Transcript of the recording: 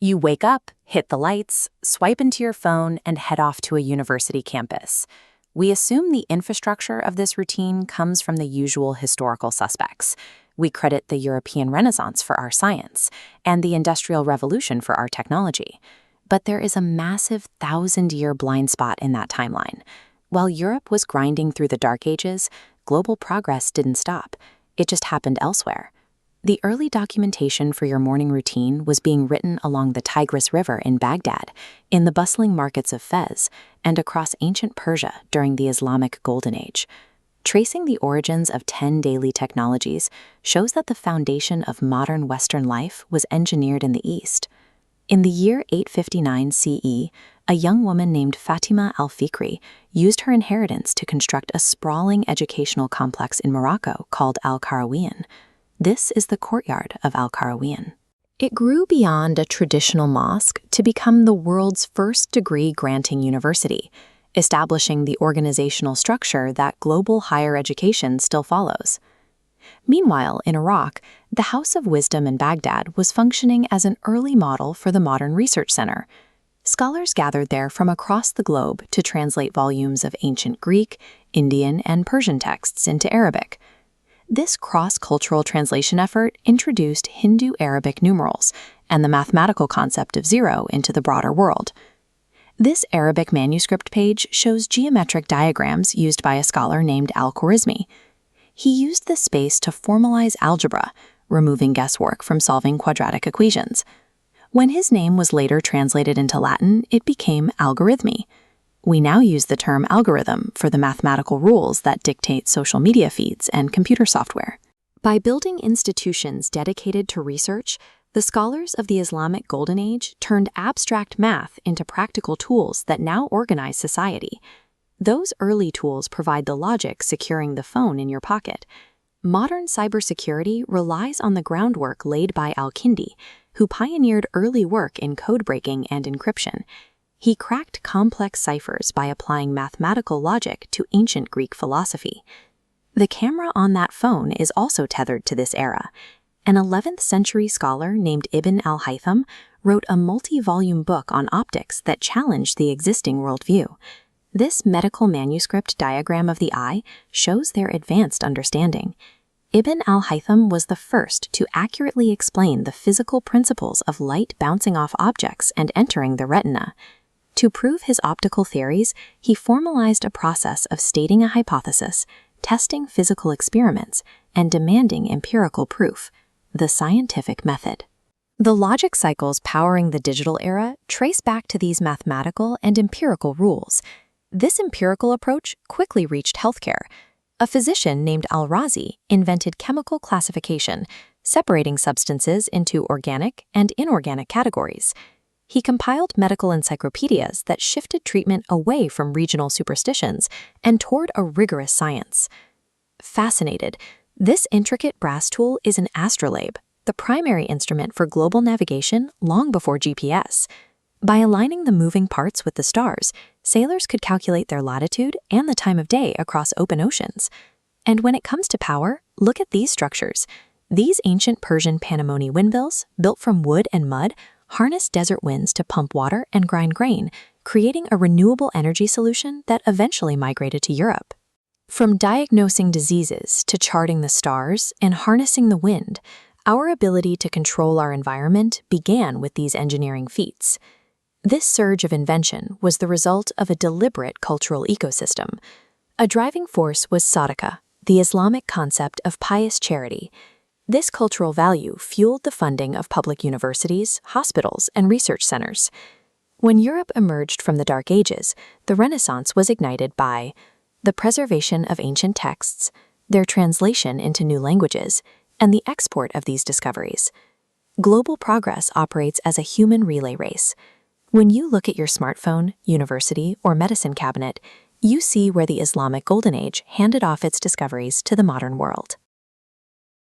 You wake up, hit the lights, swipe into your phone, and head off to a university campus. We assume the infrastructure of this routine comes from the usual historical suspects. We credit the European Renaissance for our science and the Industrial Revolution for our technology. But there is a massive 1,000-year blind spot in that timeline. While Europe was grinding through the Dark Ages, global progress didn't stop. It just happened elsewhere. The early documentation for your morning routine was being written along the Tigris River in Baghdad, in the bustling markets of Fez, and across ancient Persia during the Islamic Golden Age. Tracing the origins of 10 daily technologies shows that the foundation of modern Western life was engineered in the East. In the year 859 CE, a young woman named Fatima al-Fikri used her inheritance to construct a sprawling educational complex in Morocco called Al-Qarawiyyin. This is the courtyard of Al-Qarawiyyin. It grew beyond a traditional mosque to become the world's first degree-granting university, establishing the organizational structure that global higher education still follows. Meanwhile, in Iraq, the House of Wisdom in Baghdad was functioning as an early model for the modern research center. Scholars gathered there from across the globe to translate volumes of ancient Greek, Indian, and Persian texts into Arabic. This cross-cultural translation effort introduced Hindu-Arabic numerals and the mathematical concept of zero into the broader world. This Arabic manuscript page shows geometric diagrams used by a scholar named Al-Khwarizmi. He used this space to formalize algebra, removing guesswork from solving quadratic equations. When his name was later translated into Latin, it became algorithmy. We now use the term algorithm for the mathematical rules that dictate social media feeds and computer software. By building institutions dedicated to research, the scholars of the Islamic Golden Age turned abstract math into practical tools that now organize society. Those early tools provide the logic securing the phone in your pocket. Modern cybersecurity relies on the groundwork laid by Al-Kindi, who pioneered early work in code breaking and encryption. He cracked complex ciphers by applying mathematical logic to ancient Greek philosophy. The camera on that phone is also tethered to this era. An 11th century scholar named Ibn al-Haytham wrote a multi-volume book on optics that challenged the existing worldview. This medical manuscript diagram of the eye shows their advanced understanding. Ibn al-Haytham was the first to accurately explain the physical principles of light bouncing off objects and entering the retina. To prove his optical theories, he formalized a process of stating a hypothesis, testing physical experiments, and demanding empirical proof, the scientific method. The logic cycles powering the digital era trace back to these mathematical and empirical rules. This empirical approach quickly reached healthcare. A physician named Al-Razi invented chemical classification, separating substances into organic and inorganic categories. He compiled medical encyclopedias that shifted treatment away from regional superstitions and toward a rigorous science. Fascinated, this intricate brass tool is an astrolabe, the primary instrument for global navigation long before GPS. By aligning the moving parts with the stars, sailors could calculate their latitude and the time of day across open oceans. And when it comes to power, look at these structures. These ancient Persian Panamoni windmills, built from wood and mud, harness desert winds to pump water and grind grain, creating a renewable energy solution that eventually migrated to Europe. From diagnosing diseases to charting the stars and harnessing the wind, our ability to control our environment began with these engineering feats. This surge of invention was the result of a deliberate cultural ecosystem. A driving force was sadaqah, the Islamic concept of pious charity. This cultural value fueled the funding of public universities, hospitals, and research centers. When Europe emerged from the Dark Ages, the Renaissance was ignited by the preservation of ancient texts, their translation into new languages, and the export of these discoveries. Global progress operates as a human relay race. When you look at your smartphone, university, or medicine cabinet, you see where the Islamic Golden Age handed off its discoveries to the modern world.